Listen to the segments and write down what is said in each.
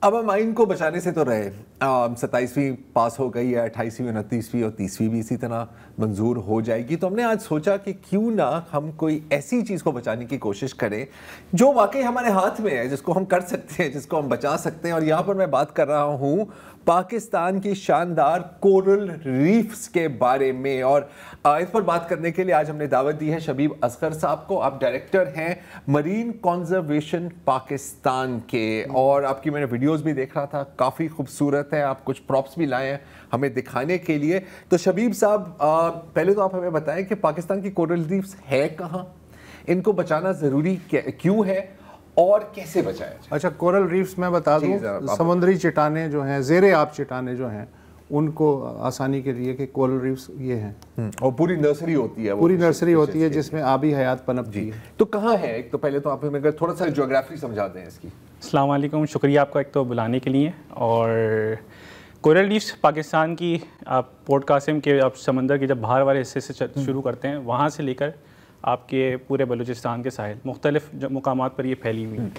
अब हम आइन को बचाने से तो रहे, 27वीं पास हो गई है, 28वीं 29वीं और 30वीं भी इसी तरह मंजूर हो जाएगी। तो हमने आज सोचा कि क्यों ना हम कोई ऐसी चीज़ को बचाने की कोशिश करें जो वाकई हमारे हाथ में है, जिसको हम कर सकते हैं, जिसको हम बचा सकते हैं। और यहाँ पर मैं बात कर रहा हूँ पाकिस्तान की शानदार कोरल रीफ्स के बारे में। और इस पर बात करने के लिए आज हमने दावत दी है शबीब असगर साहब को। आप डायरेक्टर हैं मरीन कंजर्वेशन पाकिस्तान के, और आपकी मैंने वीडियोस भी देख रहा था, काफ़ी खूबसूरत है। आप कुछ प्रॉप्स भी लाए हैं हमें दिखाने के लिए। तो शबीब साहब, पहले तो आप हमें बताएं कि पाकिस्तान की कोरल रीफ्स है कहाँ, इनको बचाना ज़रूरी क्यों है और कैसे बचाया जाए? अच्छा, कोरल रीफ्स मैं बता दूं, समुद्री चट्टाने जो हैं, ज़ेरे आब चट्टाने जो हैं, उनको आसानी के लिए कि कोरल रीफ्स ये हैं। और पूरी नर्सरी होती है, पूरी नर्सरी होती है जिसमें आबी हयात पनपती है। तो कहाँ है? एक तो पहले तो आप हमें थोड़ा सा ज्योग्राफी समझा दें इसकी। अस्सलाम वालेकुम, शुक्रिया आपका एक तो बुलाने के लिए। और कोरल रीफ्स पाकिस्तान की, आप पोर्ट कासिम के, आप समंदर के जब बाहर वाले हिस्से से शुरू करते हैं, वहाँ से लेकर आपके पूरे बलूचिस्तान के साहिल मुख्तलिफ मुकामात पर ये फैली हुई हैं।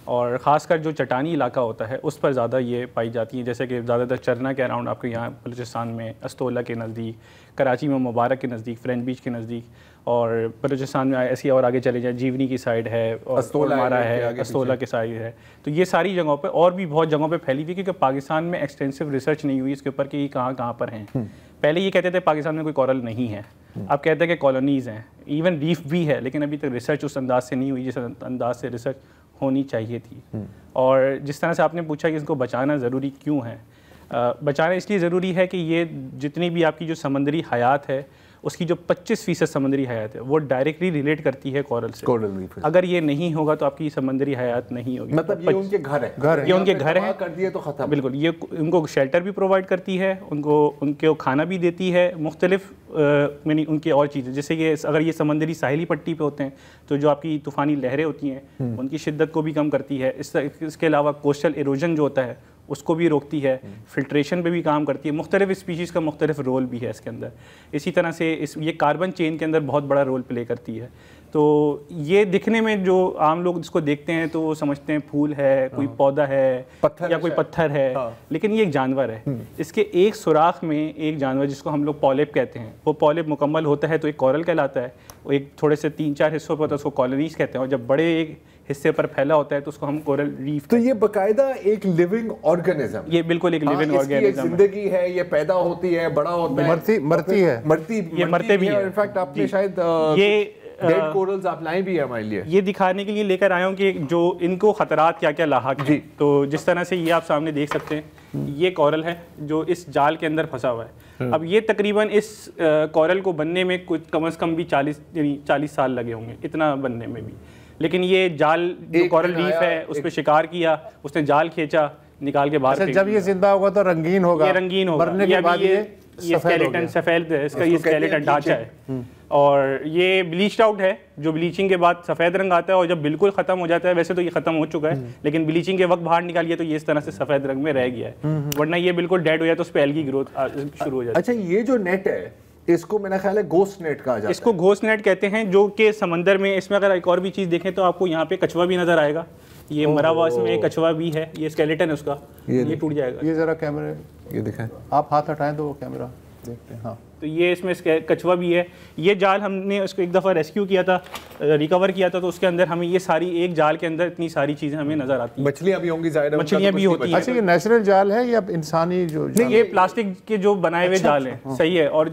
और ख़ासकर जो चट्टानी इलाका होता है उस पर ज़्यादा ये पाई जाती हैं, जैसे कि ज़्यादातर चरना के अराउंड आपके यहाँ बलूचिस्तान में, अस्तोला के नज़दीक, कराची में मुबारक के नज़दीक, फ्रेंच बीच के नज़दीक, और बलूचिस्तान में ऐसी और आगे चले जाए जीवनी की साइड है, और मारा है, अस्तोला के साइड है। तो ये सारी जगहों पर और भी बहुत जगहों पर फैली हुई, क्योंकि पाकिस्तान में एक्सटेंसिव रिसर्च नहीं हुई इसके ऊपर कि ये कहाँ कहाँ पर हैं। पहले ये कहते थे पाकिस्तान में कोई कोरल नहीं है, अब कहते हैं कि कॉलोनीज़ हैं, इवन रीफ भी है, लेकिन अभी तक रिसर्च उस अंदाज से नहीं हुई जिस अंदाज से रिसर्च होनी चाहिए थी। और जिस तरह से आपने पूछा कि इसको बचाना ज़रूरी क्यों है, बचाना इसलिए ज़रूरी है कि ये जितनी भी आपकी जो समंदरी हयात है उसकी जो 25% समंदरी हयात है वो डायरेक्टली रिलेट करती है कोरल से। अगर ये नहीं होगा तो आपकी समंदरी हयात नहीं होगी। मतलब ये उनके घर है, ये उनके घर हैं, कर दिए तो ख़त्म। बिल्कुल, ये उनको शेल्टर भी प्रोवाइड करती है, उनको खाना भी देती है, मुख्तलिफ यानी उनकी और चीज़ें, जैसे कि अगर ये समंदरी साहिली पट्टी पे होते हैं तो जो आपकी तूफ़ानी लहरें होती हैं उनकी शिद्दत को भी कम करती है। इसके अलावा कोस्टल इरोजन जो होता है उसको भी रोकती है, फिल्ट्रेशन पे भी काम करती है। मुख्तलिफ स्पीशीज़ का मुख्तलिफ रोल भी है इसके अंदर। इसी तरह से ये कार्बन चेन के अंदर बहुत बड़ा रोल प्ले करती है। तो ये दिखने में जो आम लोग इसको देखते हैं तो वो समझते हैं फूल है, कोई पौधा है या कोई पत्थर है, लेकिन ये एक जानवर है। इसके एक सुराख में एक जानवर जिसको हम लोग पॉलिप कहते हैं, वो पॉलिप मुकम्मल होता है तो एक कोरल कहलाता है। वो एक थोड़े से 3-4 हिस्सों पर होता है, उसको कॉलोनीज कहते हैं, और जब बड़े एक हिस्से पर फैला होता है तो उसको हम कोरल रीफ। तो ये बकायदा एक लिविंग ऑर्गेनिज्म, ये बिल्कुल एक लिविंग ऑर्गेनिज्म है। जिंदगी है, ये पैदा होती है, बड़ा होता है, मरते भी है। इनफैक्ट आपने शायद ये डेड कोरल्स आप लाए भी है हमारे लिए, ये दिखाने के लिए लेकर आया हूँ कि जो इनको खतरात क्या क्या लाहक हैं। तो जिस तरह से ये आप सामने देख सकते हैं, ये कोरल है जो इस जाल के अंदर फंसा हुआ है। अब ये तकरीबन इस कोरल को बनने में कुछ कम से कम भी 40 साल लगे होंगे, इतना बनने में भी। लेकिन ये जाल जो कोरल रीफ है उस पर शिकार किया, उसने जाल खींचा, निकाल के बाहर। जब ये जिंदा होगा तो रंगीन होगा, ये रंगीन होगा, मरने के बाद ये स्केलेटन सफेद है, इसका ये स्केलेटन ढांचा है। और ये ब्लीच्ड आउट है, जो ब्लीचिंग के बाद सफ़ेद रंग आता है, और जब बिल्कुल ख़त्म हो जाता है, वैसे तो ये ख़त्म हो चुका है, लेकिन ब्लीचिंग के वक्त बाहर निकालिए तो ये इस तरह से सफ़ेद रंग में रह गया है, वरना ये बिल्कुल डेड हो जाए तो उस पर एल्गी ग्रोथ शुरू हो जाती है। अच्छा, ये जो नेट है इसको मेरा ख्याल है घोस्ट नेट कहा जाता है। इसको घोस्ट नेट कहते हैं, जो कि समंदर में, इसमें अगर एक और भी चीज़ देखें तो आपको यहाँ पे कछुआ भी नज़र आएगा। ये मरा हुआ इसमें एक कछुआ भी है, ये स्केलेटन है उसका, ये टूट जाएगा। ये ज़रा कैमरे ये दिखाएं, आप हाथ हटाएं तो वो कैमरा देखते हैं। हाँ, तो ये इसमें कछुआ भी है। ये जाल हमने उसको एक दफ़ा रेस्क्यू किया था, रिकवर किया था, तो उसके अंदर हमें ये सारी, एक जाल के अंदर इतनी सारी चीज़ें हमें नज़र आती हैं। मछलियाँ भी होंगी, मछलियाँ भी होती हैं। अच्छा, ये नेचुरल जाल है या इंसानी जो? नहीं, ये प्लास्टिक के जो बनाए हुए जाल हैं। सही है। और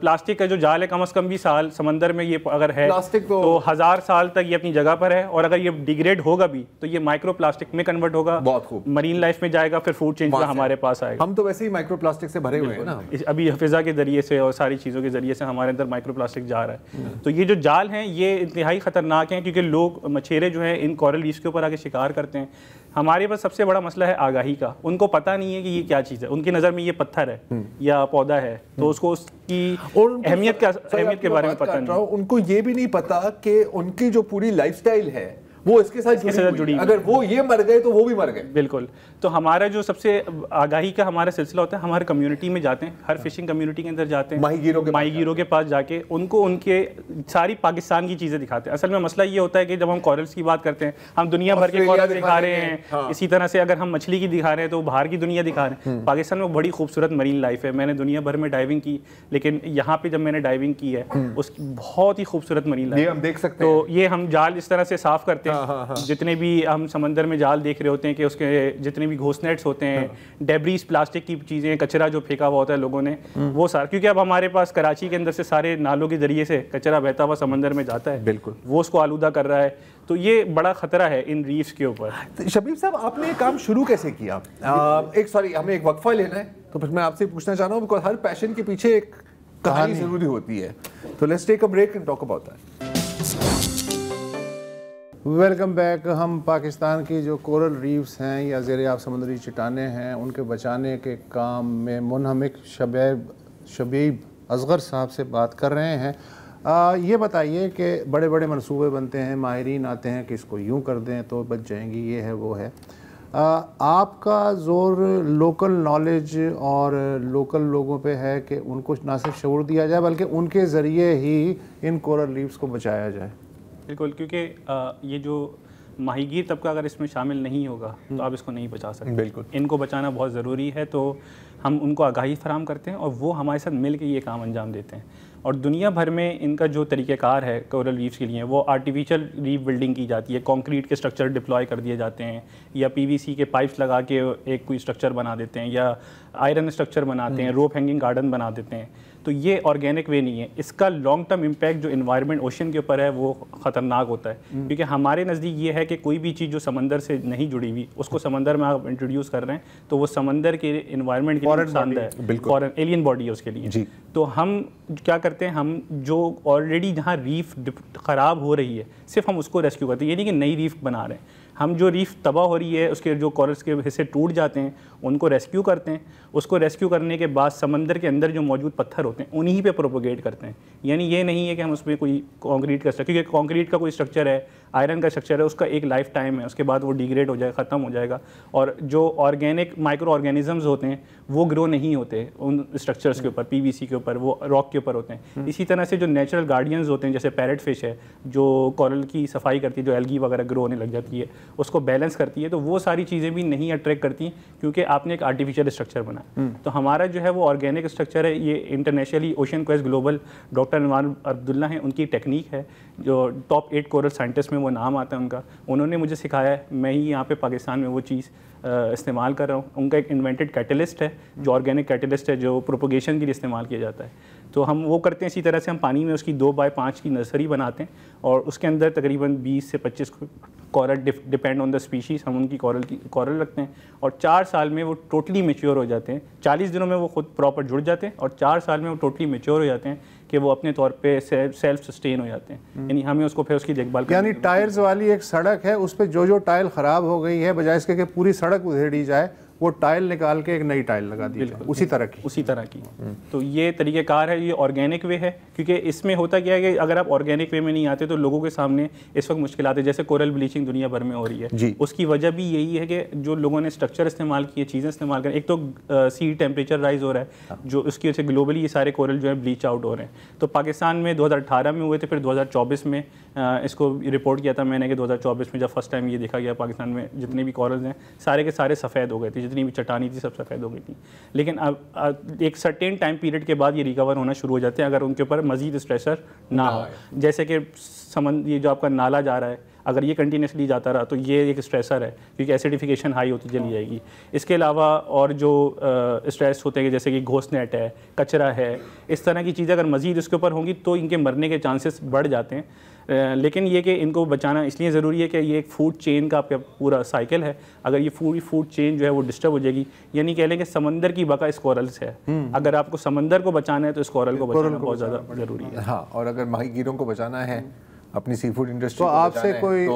प्लास्टिक का जो जाल है कम से कम भी साल समंदर में ये अगर है प्लास्टिक तो 1000 साल तक ये अपनी जगह पर है, और अगर ये डिग्रेड होगा भी तो ये माइक्रो प्लास्टिक में कन्वर्ट होगा, बहुत खूब, मरीन लाइफ में जाएगा, फिर फूड चेंज का हमारे पास आएगा। हम तो वैसे ही माइक्रो प्लास्टिक से भरे हुए हैं ना, अभी फिजा के जरिए से और सारी चीज़ों के जरिए से हमारे अंदर माइक्रो प्लास्टिक जा रहा है। तो ये जो जाल हैं ये इंतहाई ख़तरनाक हैं, क्योंकि लोग मछेरे जो हैं इन कोरल रीफ्स के ऊपर आके शिकार करते हैं। हमारे पास सबसे बड़ा मसला है आगाही का, उनको पता नहीं है कि ये क्या चीज़ है। उनकी नज़र में ये पत्थर है या पौधा है, तो उसको उसकी अहमियत के बारे में पता नहीं। उनको ये भी नहीं पता कि उनकी जो पूरी लाइफस्टाइल है वो इसके साथ जुड़ी, अगर वो ये मर गए तो वो भी मर गए। बिल्कुल। तो हमारा जो सबसे आगाही का हमारा सिलसिला होता है, हमारे कम्युनिटी में जाते हैं, हर फिशिंग कम्युनिटी के अंदर जाते हैं, माहीगीरों के पास जाके उनको उनके सारी पाकिस्तान की चीज़ें दिखाते हैं। असल में मसला ये होता है कि जब हम कॉरल्स की बात करते हैं, हम दुनिया भर के कॉरल दिखा रहे हैं, इसी तरह से अगर हम मछली की दिखा रहे हैं तो बाहर की दुनिया दिखा रहे हैं। पाकिस्तान में बड़ी खूबसूरत मरीन लाइफ है, मैंने दुनिया भर में डाइविंग की, लेकिन यहाँ पे जब मैंने डाइविंग की है उसकी बहुत ही खूबसूरत मरीन लाइफ हम देख सकते हैं। तो ये हम जाल इस तरह से साफ करते हैं, जितने भी हम समंदर में जाल देख रहे होते हैं कि उसके जितने भी घोस नेट्स होते हैं, डेब्रीज, प्लास्टिक की चीज़ें, कचरा जो फेंका हुआ होता है लोगों ने, वो सारा, क्योंकि अब हमारे पास कराची के अंदर से सारे नालों के जरिए से कचरा बहता हुआ समंदर में जाता है, बिल्कुल वो उसको आलूदा कर रहा है। तो ये बड़ा खतरा है इन रीफ्स के ऊपर। तो शबीब साहब, आपने ये काम शुरू कैसे किया? हमें एक वक्फा लेना है, तो फिर मैं आपसे पूछना चाह रहा हूँ, बिकॉज हर पैशन के पीछे एक कहानी जरूरी होती है। तो let's take a break and talk about that. Welcome back. हम पाकिस्तान की जो कोरल रीफ्स हैं या ज़ेरे-आब समुद्री चट्टानें हैं, उनके बचाने के काम में मुनहमिक शबीब असगर साहब से बात कर रहे हैं। ये बताइए कि बड़े बड़े मंसूबे बनते हैं, माहिरीन आते हैं कि इसको यूँ कर दें तो बच जाएंगी, ये है वो है। आपका ज़ोर लोकल नॉलेज और लोकल लोगों पे है कि उनको ना सिर्फ शऊर दिया जाए बल्कि उनके ज़रिए ही इन कोरल रीफ्स को बचाया जाए। बिल्कुल, क्योंकि ये जो माहीगीर तबका अगर इसमें शामिल नहीं होगा तो आप इसको नहीं बचा सकते। बिल्कुल, इनको बचाना बहुत ज़रूरी है। तो हम उनको आगाही फराहम करते हैं और वो हमारे साथ मिल के ये काम अंजाम देते हैं। और दुनिया भर में इनका जो तरीक़ेकार है कोरल रीफ्स के लिए, वो आर्टिफिशियल रीफ बिल्डिंग की जाती है, कंक्रीट के स्ट्रक्चर डिप्लॉय कर दिए जाते हैं, या पीवीसी के पाइप्स लगा के एक कोई स्ट्रक्चर बना देते हैं, या आयरन स्ट्रक्चर बनाते हैं, रोप हैंगिंग गार्डन बना देते हैं। तो ये ऑर्गेनिक वे नहीं है। इसका लॉन्ग टर्म इम्पैक्ट जो इन्वायरमेंट ओशन के ऊपर है वो ख़तरनाक होता है, क्योंकि हमारे नज़दीक ये है कि कोई भी चीज़ जो समंदर से नहीं जुड़ी हुई उसको समंदर में आप इंट्रोड्यूस कर रहे हैं तो वो समंदर के इन्वायरमेंट के लिए नुकसानदेह है, फॉरेन एलियन बॉडी है उसके लिए। तो हम क्या करते हैं, हम जो ऑलरेडी जहाँ रीफ ख़राब हो रही है सिर्फ हम उसको रेस्क्यू करते हैं। ये नहीं कि नई रीफ बना रहे हैं, हम जो रीफ तबाह हो रही है उसके जो कोरल्स के हिस्से टूट जाते हैं उनको रेस्क्यू करते हैं। उसको रेस्क्यू करने के बाद समंदर के अंदर जो मौजूद पत्थर होते हैं उन्हीं पे प्रोपोगेट करते हैं। यानी ये नहीं है कि हम उसमें कोई कंक्रीट का स्ट्रक्चर, क्योंकि कंक्रीट का कोई स्ट्रक्चर है, आयरन का स्ट्रक्चर है, उसका एक लाइफ टाइम है, उसके बाद वो डिग्रेड हो जाएगा, ख़त्म हो जाएगा। और जो ऑर्गेनिक माइक्रो ऑर्गेनिजम्स होते हैं वो ग्रो नहीं होते उन स्ट्रक्चर्स के ऊपर, पीवीसी के ऊपर, वो रॉक के ऊपर होते हैं। इसी तरह से जो नेचुरल गार्डियंस होते हैं, जैसे पैरेट फिश है जो कोरल की सफाई करती है, जो एल्गी वगैरह ग्रो होने लग जाती है, उसको बैलेंस करती है, तो वो सारी चीज़ें भी नहीं अट्रैक्ट करती क्योंकि आपने एक आर्टिफिशियल स्ट्रक्चर बनाया। तो हमारा जो है वो ऑर्गेनिक स्ट्रक्चर है। ये internationally ocean quest global doctor नवान अब्दुल्ला हैं, उनकी टेक्निक है, जो टॉप 8 कोरल साइंटिस्ट में वो नाम आता है उनका, उन्होंने मुझे सिखाया है। मैं ही यहाँ पे पाकिस्तान में वो चीज़ इस्तेमाल कर रहा हूँ। उनका एक इन्वेंटेड कैटलिस्ट है जो ऑर्गेनिक कैटलिस्ट है, जो प्रोपोगेशन के लिए इस्तेमाल किया जाता है। तो हम वो करते हैं। इसी तरह से हम पानी में उसकी 2x5 की नर्सरी बनाते हैं और उसके अंदर तकरीबन 20 से 25 coral, depend on the species, हम उनकी कोरल रखते हैं और 4 साल में वो टोटली मैच्योर हो जाते हैं। 40 दिनों में वो खुद प्रॉपर जुड़ जाते हैं और 4 साल में वो टोटली मैच्योर हो जाते हैं कि वो अपने तौर पे सेल्फ सस्टेन हो जाते हैं। यानी हमें उसको फिर उसकी देखभाल, यानी टायर्स वाली एक सड़क है, उस पर जो टाइल ख़राब हो गई है, बजाय इसके कि पूरी सड़क उधेड़ी जाए, वो टाइल निकाल के एक नई टाइल लगा दी जाए, उसी तरह की। तो ये तरीक़ेकार है, ये ऑर्गेनिक वे है। क्योंकि इसमें होता क्या है कि अगर आप ऑर्गेनिक वे में नहीं आते तो लोगों के सामने इस वक्त मुश्किल आती है। जैसे कोरल ब्लीचिंग दुनिया भर में हो रही है, उसकी वजह भी यही है कि जो लोगों ने स्ट्रक्चर इस्तेमाल किए, चीज़ें इस्तेमाल करें, एक तो सी टेम्परेचर राइज हो रहा है जो उसकी वजह से ग्लोबली ये सारे कोरल जो है ब्लीच आउट हो रहे हैं। तो पाकिस्तान में 2018 में हुए थे, फिर 2024 में इसको रिपोर्ट किया था मैंने कि 2024 में जब फर्स्ट टाइम ये देखा गया पाकिस्तान में जितने भी कोरल्स हैं सारे के सारे सफ़ेद हो गए थे, जितनी भी चट्टानी थी सब सफ़ेद हो गई थी। लेकिन अब एक सर्टेन टाइम पीरियड के बाद ये रिकवर होना शुरू हो जाते हैं अगर उनके ऊपर मज़ीद स्ट्रेसर ना हो। जैसे कि ये जो आपका नाला जा रहा है, अगर ये कंटिन्यूसली जाता रहा तो ये एक स्ट्रेसर है क्योंकि एसिडिफिकेशन हाई होती चली जाएगी। इसके अलावा और जो स्ट्रेस होते हैं जैसे कि घोस नेट है, कचरा है, इस तरह की चीज़ें अगर मज़ीद इसके ऊपर होंगी तो इनके मरने के चांसेस बढ़ जाते हैं। लेकिन ये कि इनको बचाना इसलिए ज़रूरी है कि ये एक फूड चेन का आपका पूरा साइकिल है। अगर ये फूड चेन जो है वो डिस्टर्ब हो जाएगी, यानी कह लें कि समंदर की बका इस कोरल से है। अगर आपको समंदर को बचाना है तो इस कोरल को बचाना बहुत ज़्यादा ज़रूरी है। हाँ, और अगर माहीगीरों को बचाना है, अपनी सी फूड इंडस्ट्री तो आपसे कोई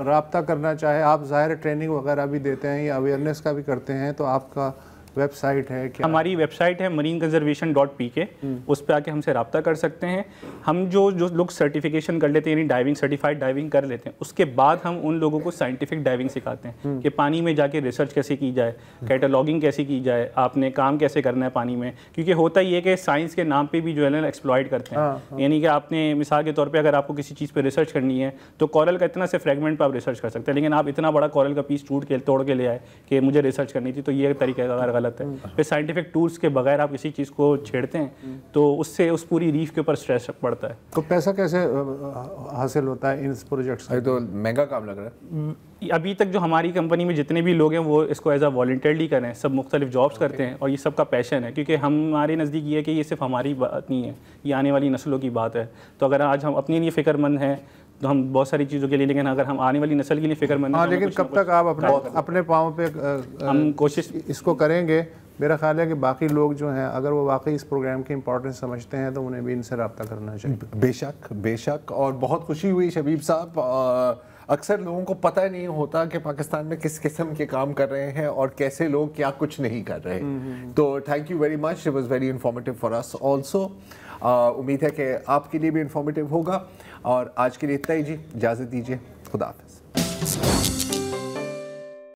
राब्ता करना चाहे, आप ज़ाहिर ट्रेनिंग वगैरह भी देते हैं या अवेयरनेस का भी करते हैं, तो आपका वेबसाइट है क्या? हमारी वेबसाइट है marineconservation.pk, उस पर आके हमसे रब्ता कर सकते हैं। हम जो लोग सर्टिफिकेशन कर लेते हैं यानी डाइविंग सर्टिफाइड डाइविंग कर लेते हैं, उसके बाद हम उन लोगों को साइंटिफिक डाइविंग सिखाते हैं कि पानी में जाके रिसर्च कैसे की जाए, कैटलॉगिंग कैसे की जाए, आपने काम कैसे करना है पानी में। क्योंकि होता ये कि साइंस के नाम पर भी जो है ना एक्सप्लॉइट करते हैं, यानी कि आपने मिसाल के तौर पर अगर आपको किसी चीज़ पर रिसर्च करनी है तो कॉरल का इतना से फ्रेगमेंट पर आप रिसर्च कर सकते हैं, लेकिन आप इतना बड़ा कॉरल का पीस तोड़ के ले आए कि मुझे रिसर्च करनी थी, तो ये तरीका गलत है। फिर साइंटिफिक टूल्स के बगैर आप किसी चीज़ को छेड़ते हैं तो उससे उस पूरी रीफ के ऊपर स्ट्रेस पड़ता है। तो पैसा कैसे हासिल होता है इन प्रोजेक्ट्स से? तो महंगा काम लग रहा है। अभी तक जो हमारी कंपनी में जितने भी लोग हैं वो इसको एज अ वॉलंटियरली कर रहे हैं, सब मुख्तलिफ जॉब्स करते हैं और ये सबका पैशन है, क्योंकि हमारे नज़दीक ये है कि ये सिर्फ हमारी बात नहीं है, ये आने वाली नस्लों की बात है। तो अगर आज हम अपने लिए फ़िक्रमंद हैं तो हम बहुत सारी चीज़ों के लिए, लेकिन अगर हम आने वाली नस्ल के लिए फ़िक्रमंद हैं, लेकिन कब तक आप अपने पाँव पे हम कोशिश इसको करेंगे? मेरा ख्याल है कि बाकी लोग जो हैं अगर वो वाकई इस प्रोग्राम की इंपॉर्टेंस समझते हैं तो उन्हें भी इनसे रब्ता करना चाहिए। बेशक बेशक, और बहुत खुशी हुई शबीब साहब। अक्सर लोगों को पता नहीं होता कि पाकिस्तान में किस किस्म के काम कर रहे हैं और कैसे लोग क्या कुछ नहीं कर रहे। तो thank you very much, it was very informative for us also. उम्मीद है कि आपके लिए भी इंफॉर्मेटिव होगा। और आज के लिए इतना ही जी, इजाज़त दीजिए, खुदा हाफ़िज़।